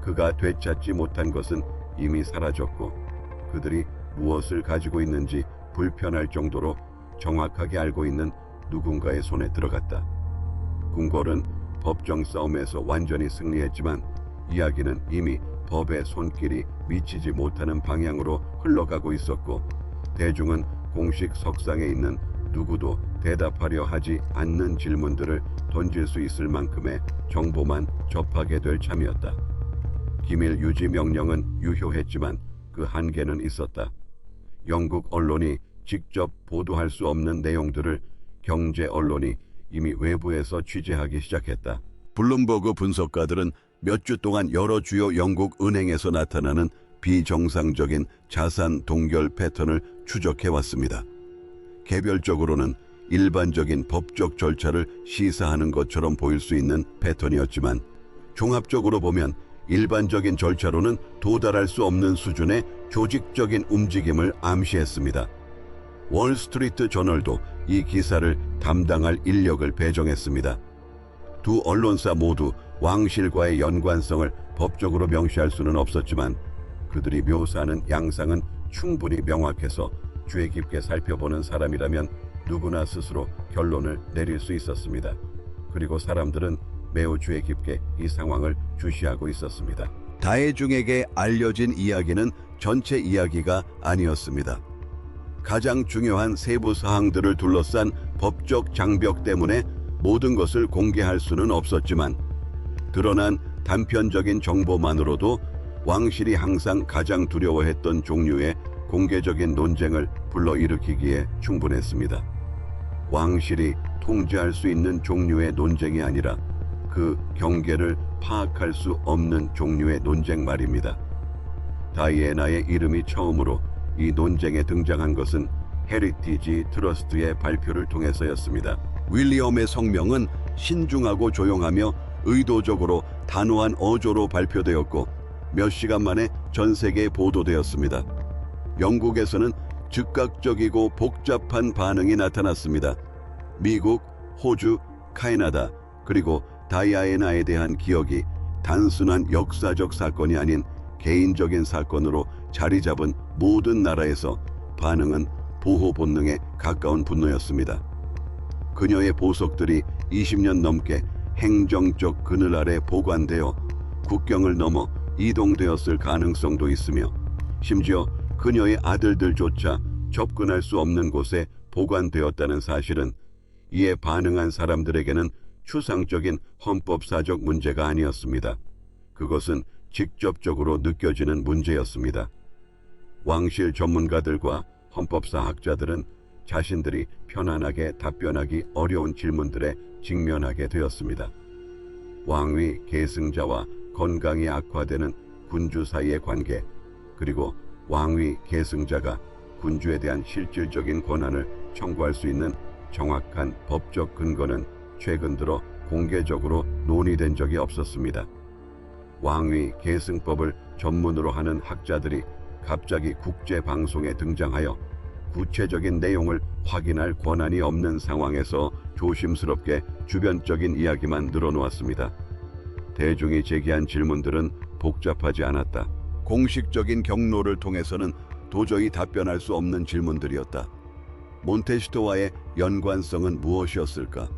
그가 되찾지 못한 것은 이미 사라졌고 그들이 무엇을 가지고 있는지 불편할 정도로 정확하게 알고 있는 누군가의 손에 들어갔다. 궁궐은 법정 싸움에서 완전히 승리했지만 이야기는 이미 법의 손길이 미치지 못하는 방향으로 흘러가고 있었고 대중은 공식 석상에 있는 누구도 대답하려 하지 않는 질문들을 던질 수 있을 만큼의 정보만 접하게 될 참이었다. 기밀 유지 명령은 유효했지만 그 한계는 있었다. 영국 언론이 직접 보도할 수 없는 내용들을 경제 언론이 이미 외부에서 취재하기 시작했다. 블룸버그 분석가들은 몇 주 동안 여러 주요 영국 은행에서 나타나는 비정상적인 자산 동결 패턴을 추적해 왔습니다. 개별적으로는 일반적인 법적 절차를 시사하는 것처럼 보일 수 있는 패턴이었지만 종합적으로 보면 일반적인 절차로는 도달할 수 없는 수준의 조직적인 움직임을 암시했습니다. 월스트리트 저널도 이 기사를 담당할 인력을 배정했습니다. 두 언론사 모두 왕실과의 연관성을 법적으로 명시할 수는 없었지만 그들이 묘사하는 양상은 충분히 명확해서 주의 깊게 살펴보는 사람이라면 누구나 스스로 결론을 내릴 수 있었습니다. 그리고 사람들은 매우 주의 깊게 이 상황을 주시하고 있었습니다. 다회중에게 알려진 이야기는 전체 이야기가 아니었습니다. 가장 중요한 세부 사항들을 둘러싼 법적 장벽 때문에 모든 것을 공개할 수는 없었지만 드러난 단편적인 정보만으로도 왕실이 항상 가장 두려워했던 종류의 공개적인 논쟁을 불러일으키기에 충분했습니다. 왕실이 통제할 수 있는 종류의 논쟁이 아니라 그 경계를 파악할 수 없는 종류의 논쟁 말입니다. 다이애나의 이름이 처음으로 이 논쟁에 등장한 것은 헤리티지 트러스트의 발표를 통해서였습니다. 윌리엄의 성명은 신중하고 조용하며 의도적으로 단호한 어조로 발표되었고 몇 시간 만에 전 세계에 보도되었습니다. 영국에서는 즉각적이고 복잡한 반응이 나타났습니다. 미국, 호주, 캐나다, 그리고 다이아나에 대한 기억이 단순한 역사적 사건이 아닌 개인적인 사건으로 자리 잡은 모든 나라에서 반응은 보호 본능에 가까운 분노였습니다. 그녀의 보석들이 20년 넘게 행정적 그늘 아래 보관되어 국경을 넘어 이동되었을 가능성도 있으며 심지어 그녀의 아들들조차 접근할 수 없는 곳에 보관되었다는 사실은 이에 반응한 사람들에게는 추상적인 헌법사적 문제가 아니었습니다. 그것은 직접적으로 느껴지는 문제였습니다. 왕실 전문가들과 헌법사학자들은 자신들이 편안하게 답변하기 어려운 질문들에 직면하게 되었습니다. 왕위 계승자와 건강이 악화되는 군주 사이의 관계, 그리고 왕위 계승자가 군주에 대한 실질적인 권한을 청구할 수 있는 정확한 법적 근거는 최근 들어 공개적으로 논의된 적이 없었습니다. 왕위 계승법을 전문으로 하는 학자들이 갑자기 국제 방송에 등장하여 구체적인 내용을 확인할 권한이 없는 상황에서 조심스럽게 주변적인 이야기만 늘어놓았습니다. 대중이 제기한 질문들은 복잡하지 않았다. 공식적인 경로를 통해서는 도저히 답변할 수 없는 질문들이었다. 몬테시토와의 연관성은 무엇이었을까?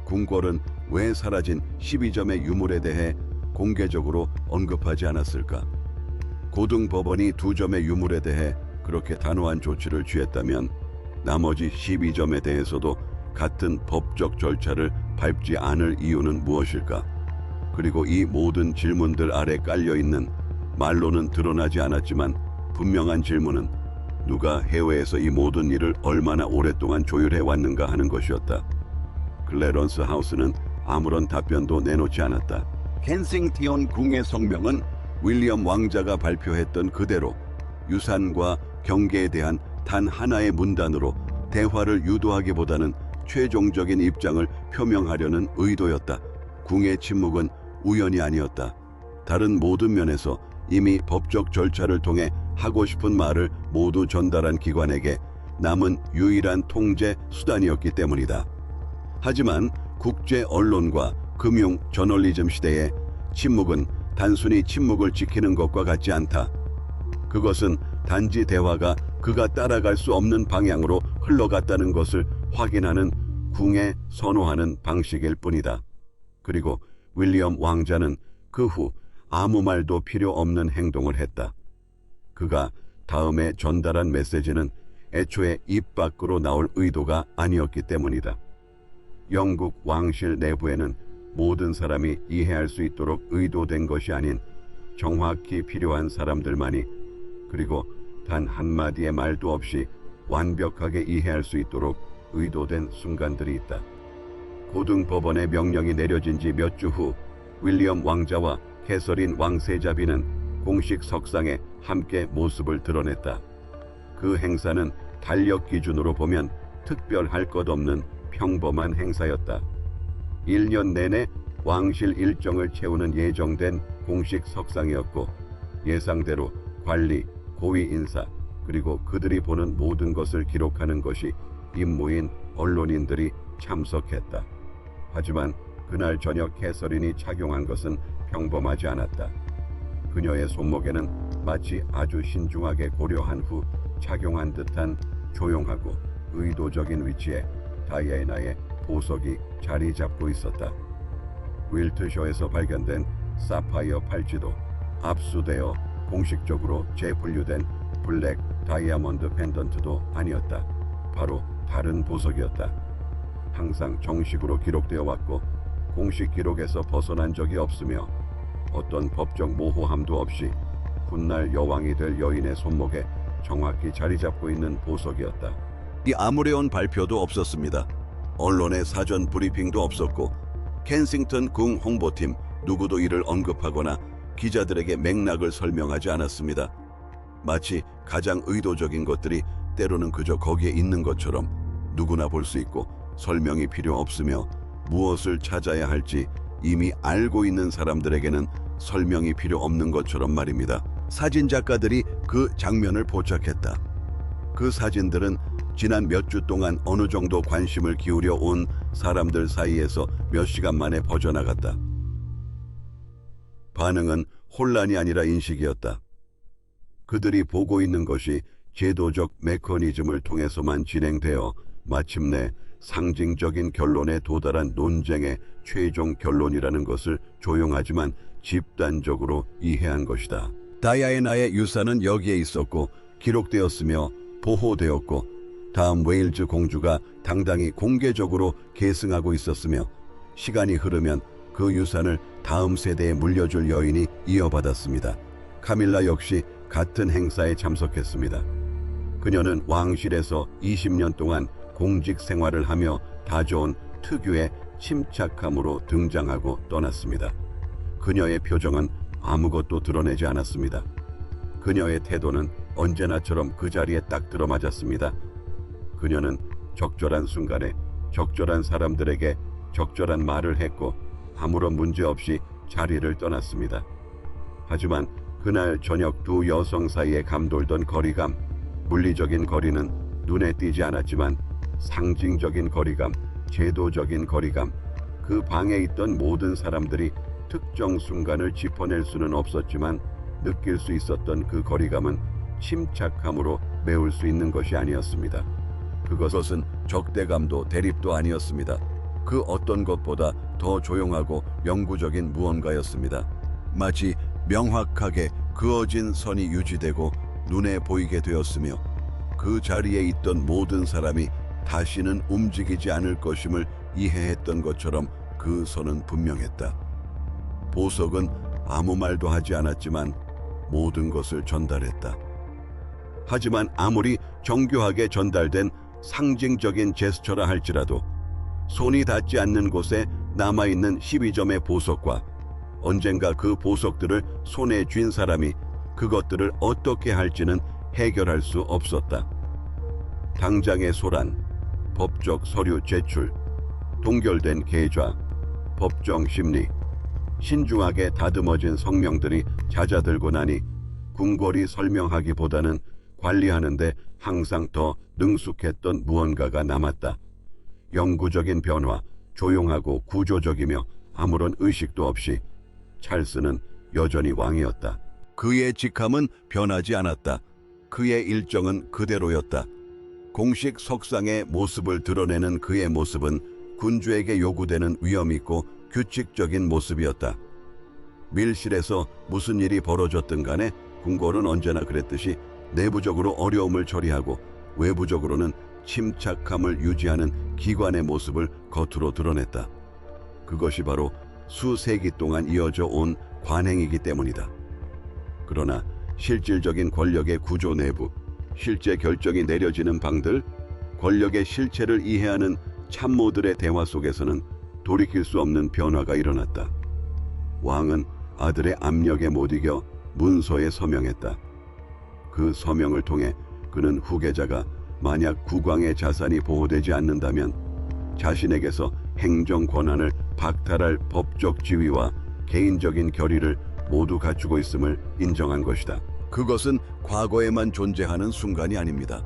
궁궐은 왜 사라진 12점의 유물에 대해 공개적으로 언급하지 않았을까? 고등법원이 2점의 유물에 대해 그렇게 단호한 조치를 취했다면 나머지 12점에 대해서도 같은 법적 절차를 밟지 않을 이유는 무엇일까? 그리고 이 모든 질문들 아래 깔려있는 말로는 드러나지 않았지만 분명한 질문은 누가 해외에서 이 모든 일을 얼마나 오랫동안 조율해 왔는가 하는 것이었다. 클래런스 하우스는 아무런 답변도 내놓지 않았다. 켄싱턴 궁의 성명은 윌리엄 왕자가 발표했던 그대로 유산과 경계에 대한 단 하나의 문단으로 대화를 유도하기보다는 최종적인 입장을 표명하려는 의도였다. 궁의 침묵은 우연이 아니었다. 다른 모든 면에서 이미 법적 절차를 통해 하고 싶은 말을 모두 전달한 기관에게 남은 유일한 통제 수단이었기 때문이다. 하지만 국제 언론과 금융 저널리즘 시대에 침묵은 단순히 침묵을 지키는 것과 같지 않다. 그것은 단지 대화가 그가 따라갈 수 없는 방향으로 흘러갔다는 것을 확인하는 궁에 선호하는 방식일 뿐이다. 그리고 윌리엄 왕자는 그 후 아무 말도 필요 없는 행동을 했다. 그가 다음에 전달한 메시지는 애초에 입 밖으로 나올 의도가 아니었기 때문이다. 영국 왕실 내부에는 모든 사람이 이해할 수 있도록 의도된 것이 아닌 정확히 필요한 사람들만이, 그리고 단 한마디의 말도 없이 완벽하게 이해할 수 있도록 의도된 순간들이 있다. 고등법원의 명령이 내려진 지 몇 주 후 윌리엄 왕자와 캐서린 왕세자비는 공식 석상에 함께 모습을 드러냈다. 그 행사는 달력 기준으로 보면 특별할 것 없는 평범한 행사였다. 1년 내내 왕실 일정을 채우는 예정된 공식 석상이었고 예상대로 관리, 고위 인사, 그리고 그들이 보는 모든 것을 기록하는 것이 임무인 언론인들이 참석했다. 하지만 그날 저녁 캐서린이 착용한 것은 평범하지 않았다. 그녀의 손목에는 마치 아주 신중하게 고려한 후 착용한 듯한 조용하고 의도적인 위치에 다이애나의 보석이 자리 잡고 있었다. 윌트셔에서 발견된 사파이어 팔찌도 압수되어 공식적으로 재분류된 블랙 다이아몬드 펜던트도 아니었다. 바로 다른 보석이었다. 항상 정식으로 기록되어 왔고 공식 기록에서 벗어난 적이 없으며 어떤 법적 모호함도 없이 훗날 여왕이 될 여인의 손목에 정확히 자리 잡고 있는 보석이었다. 이 아무래온 발표도 없었습니다. 언론의 사전 브리핑도 없었고 켄싱턴 궁 홍보팀 누구도 이를 언급하거나 기자들에게 맥락을 설명하지 않았습니다. 마치 가장 의도적인 것들이 때로는 그저 거기에 있는 것처럼 누구나 볼 수 있고 설명이 필요 없으며 무엇을 찾아야 할지 이미 알고 있는 사람들에게는 설명이 필요 없는 것처럼 말입니다. 사진 작가들이 그 장면을 포착했다. 그 사진들은 지난 몇 주 동안 어느 정도 관심을 기울여 온 사람들 사이에서 몇 시간 만에 퍼져나갔다. 반응은 혼란이 아니라 인식이었다. 그들이 보고 있는 것이 제도적 메커니즘을 통해서만 진행되어 마침내 상징적인 결론에 도달한 논쟁의 최종 결론이라는 것을 조용하지만 집단적으로 이해한 것이다. 다이애나의 유산은 여기에 있었고 기록되었으며 보호되었고 다음 웨일즈 공주가 당당히 공개적으로 계승하고 있었으며 시간이 흐르면 그 유산을 다음 세대에 물려줄 여인이 이어받았습니다. 카밀라 역시 같은 행사에 참석했습니다. 그녀는 왕실에서 20년 동안 공직 생활을 하며 다져온 특유의 침착함으로 등장하고 떠났습니다. 그녀의 표정은 아무것도 드러내지 않았습니다. 그녀의 태도는 언제나처럼 그 자리에 딱 들어맞았습니다. 그녀는 적절한 순간에 적절한 사람들에게 적절한 말을 했고 아무런 문제 없이 자리를 떠났습니다. 하지만 그날 저녁 두 여성 사이에 감돌던 거리감, 물리적인 거리는 눈에 띄지 않았지만 상징적인 거리감, 제도적인 거리감, 그 방에 있던 모든 사람들이 특정 순간을 짚어낼 수는 없었지만 느낄 수 있었던 그 거리감은 침착함으로 메울 수 있는 것이 아니었습니다. 그것은 적대감도 대립도 아니었습니다. 그 어떤 것보다 더 조용하고 영구적인 무언가였습니다. 마치 명확하게 그어진 선이 유지되고 눈에 보이게 되었으며 그 자리에 있던 모든 사람이 다시는 움직이지 않을 것임을 이해했던 것처럼 그 선은 분명했다. 보석은 아무 말도 하지 않았지만 모든 것을 전달했다. 하지만 아무리 정교하게 전달된 상징적인 제스처라 할지라도 손이 닿지 않는 곳에 남아있는 12점의 보석과 언젠가 그 보석들을 손에 쥔 사람이 그것들을 어떻게 할지는 해결할 수 없었다. 당장의 소란, 법적 서류 제출, 동결된 계좌, 법정 심리, 신중하게 다듬어진 성명들이 잦아들고 나니 궁궐이 설명하기보다는 관리하는데 항상 더 능숙했던 무언가가 남았다. 영구적인 변화, 조용하고 구조적이며 아무런 의식도 없이 찰스는 여전히 왕이었다. 그의 직함은 변하지 않았다. 그의 일정은 그대로였다. 공식 석상의 모습을 드러내는 그의 모습은 군주에게 요구되는 위험 있고 규칙적인 모습이었다. 밀실에서 무슨 일이 벌어졌든 간에 궁궐은 언제나 그랬듯이 내부적으로 어려움을 처리하고 외부적으로는 침착함을 유지하는 기관의 모습을 겉으로 드러냈다. 그것이 바로 수세기 동안 이어져 온 관행이기 때문이다. 그러나 실질적인 권력의 구조 내부, 실제 결정이 내려지는 방들, 권력의 실체를 이해하는 참모들의 대화 속에서는 돌이킬 수 없는 변화가 일어났다. 왕은 아들의 압력에 못 이겨 문서에 서명했다. 그 서명을 통해 그는 후계자가 만약 국왕의 자산이 보호되지 않는다면 자신에게서 행정 권한을 박탈할 법적 지위와 개인적인 결의를 모두 갖추고 있음을 인정한 것이다. 그것은 과거에만 존재하는 순간이 아닙니다.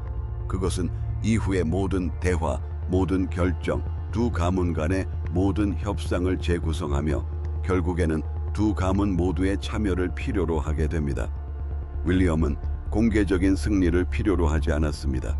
그것은 이후의 모든 대화, 모든 결정, 두 가문 간의 모든 협상을 재구성하며 결국에는 두 가문 모두의 참여를 필요로 하게 됩니다. 윌리엄은 공개적인 승리를 필요로 하지 않았습니다.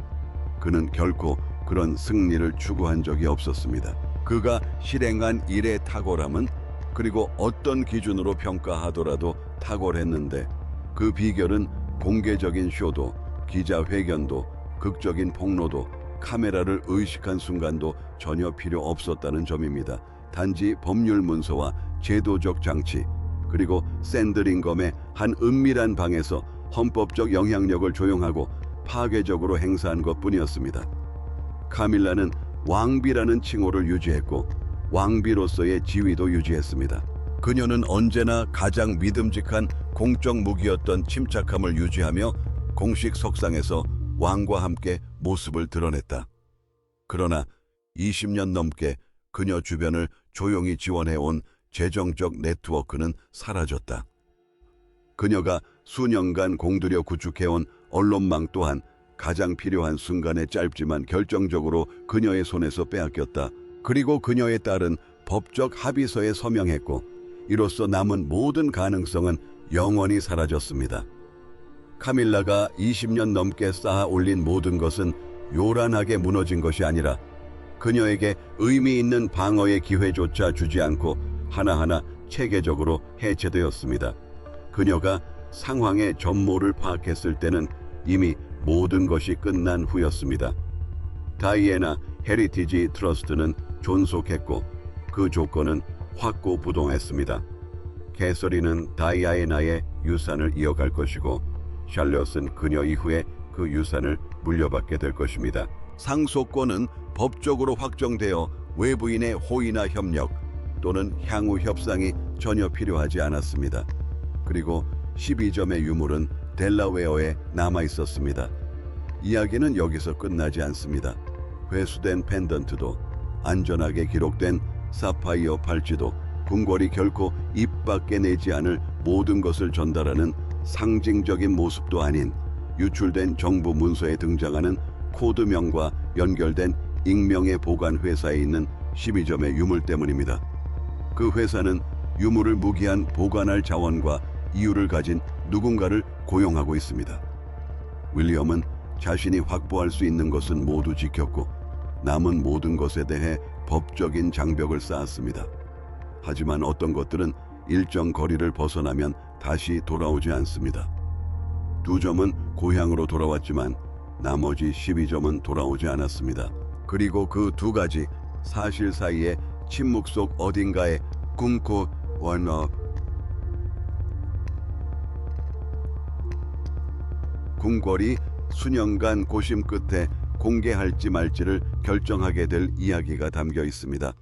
그는 결코 그런 승리를 추구한 적이 없었습니다. 그가 실행한 일의 탁월함은 그리고 어떤 기준으로 평가하더라도 탁월했는데 그 비결은 공개적인 쇼도, 기자회견도, 극적인 폭로도, 카메라를 의식한 순간도 전혀 필요 없었다는 점입니다. 단지 법률 문서와 제도적 장치, 그리고 샌드링검의 한 은밀한 방에서 헌법적 영향력을 조용하고 파괴적으로 행사한 것뿐이었습니다. 카밀라는 왕비라는 칭호를 유지했고 왕비로서의 지위도 유지했습니다. 그녀는 언제나 가장 믿음직한 공적 무기였던 침착함을 유지하며 공식 석상에서 왕과 함께 모습을 드러냈다. 그러나 20년 넘게 그녀 주변을 조용히 지원해온 재정적 네트워크는 사라졌다. 그녀가 수년간 공들여 구축해온 언론망 또한 가장 필요한 순간에 짧지만 결정적으로 그녀의 손에서 빼앗겼다. 그리고 그녀의 딸은 법적 합의서에 서명했고 이로써 남은 모든 가능성은 영원히 사라졌습니다. 카밀라가 20년 넘게 쌓아 올린 모든 것은 요란하게 무너진 것이 아니라 그녀에게 의미 있는 방어의 기회조차 주지 않고 하나하나 체계적으로 해체되었습니다. 그녀가 상황의 전모를 파악했을 때는 이미 모든 것이 끝난 후였습니다. 다이애나 헤리티지 트러스트는 존속했고 그 조건은 확고부동했습니다. 캐서린은 다이애나의 유산을 이어갈 것이고 샬럿은 그녀 이후에 그 유산을 물려받게 될 것입니다. 상속권은 법적으로 확정되어 외부인의 호의나 협력 또는 향후 협상이 전혀 필요하지 않았습니다. 그리고 12점의 유물은 델라웨어에 남아 있었습니다. 이야기는 여기서 끝나지 않습니다. 회수된 펜던트도 안전하게 기록된 사파이어 팔찌도 궁궐이 결코 입 밖에 내지 않을 모든 것을 전달하는 상징적인 모습도 아닌 유출된 정부 문서에 등장하는 코드명과 연결된 익명의 보관 회사에 있는 12점의 유물 때문입니다. 그 회사는 유물을 무기한 보관할 자원과 이유를 가진 누군가를 고용하고 있습니다. 윌리엄은 자신이 확보할 수 있는 것은 모두 지켰고 남은 모든 것에 대해 법적인 장벽을 쌓았습니다. 하지만 어떤 것들은 일정 거리를 벗어나면 다시 돌아오지 않습니다. 2점은 고향으로 돌아왔지만 나머지 12점은 돌아오지 않았습니다. 그리고 그 두 가지 사실 사이에 침묵 속 어딘가에 꿈꿔 원업 궁궐이 수년간 고심 끝에 공개할지 말지를 결정하게 될 이야기가 담겨 있습니다.